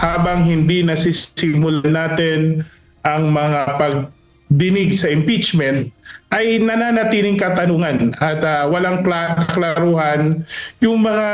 habang hindi nasisimulan natin ang mga pagdinig sa impeachment, ay nananatiling katanungan at walang klaruhan yung mga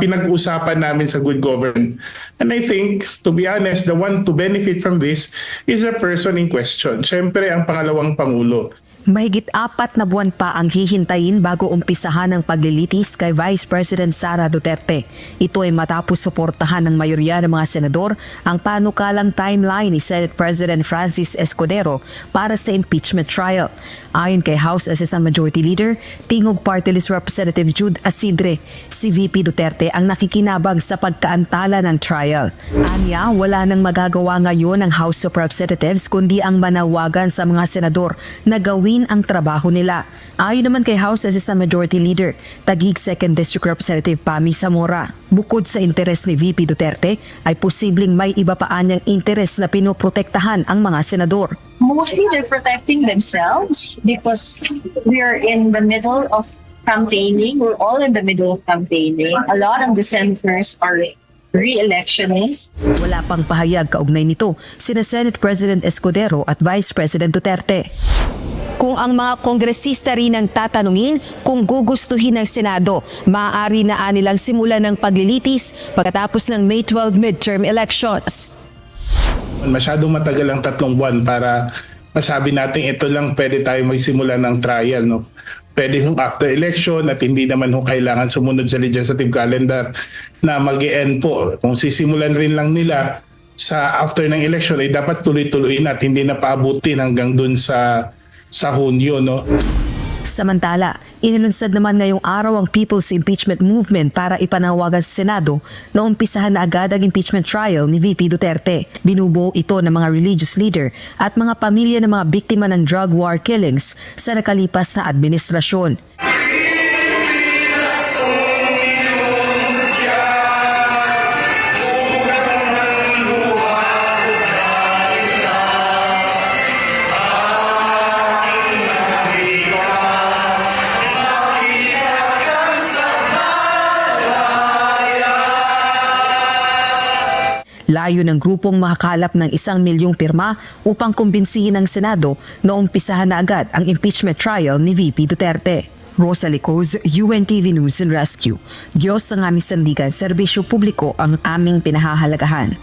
pinag-usapan namin sa good government. And I think, to be honest, the one to benefit from this is the person in question. Siyempre, ang pangalawang Pangulo. Mahigit 4 na buwan pa ang hihintayin bago umpisahan ang paglilitis kay Vice President Sara Duterte. Ito ay matapos suportahan ng mayorya ng mga senador ang panukalang timeline ni Senate President Francis Escudero para sa impeachment trial. Ayon kay House Assistant Majority Leader, Tingog Party List Representative Jude Asidre, si VP Duterte ang nakikinabang sa pagkaantala ng trial. Anya, wala nang magagawa ngayon ng House of Representatives kundi ang manawagan sa mga senador na gawin ang trabaho nila. Ayon naman kay House Assistant Majority Leader, Taguig 2nd District Representative Pami Zamora, bukod sa interes ni VP Duterte, ay posibleng may iba pa anyang interes na pinoprotektahan ang mga senador. Mostly they're protecting themselves because we are in the middle of campaigning. We're all in the middle of campaigning. A lot of the senators are re-electionists. Wala pang pahayag kaugnay nito sina Senate President Escudero at Vice President Duterte. Kung ang mga kongresista rin ang tatanungin kung gugustuhin ng Senado, maaari na nilang simulan ng paglilitis pagkatapos ng May 12 midterm elections. Masyadong matagal ang 3 buwan para masabi natin ito lang pwede tayo magsimula ng trial. No? Pwede hong after election at hindi naman ho kailangan sumunod sa legislative calendar na mag-e-end po. Kung sisimulan rin lang nila sa after ng election ay dapat tuloy-tuloy na at hindi na paabutin hanggang dun sa Hunyo, no? Samantala, inilunsad naman ngayong araw ang People's Impeachment Movement para ipanawagan sa Senado na umpisahan na agad ang impeachment trial ni VP Duterte. Binubuo ito ng mga religious leader at mga pamilya ng mga biktima ng drug war killings sa nakalipas na administrasyon. Layo ng grupong makakalap ng 1 milyong pirma upang kumbinsihin ng Senado na umpisahan na agad ang impeachment trial ni VP Duterte. Rosalie Coz, UNTV News and Rescue. Diyos ang aming sandigan, serbisyo publiko ang aming pinahahalagahan.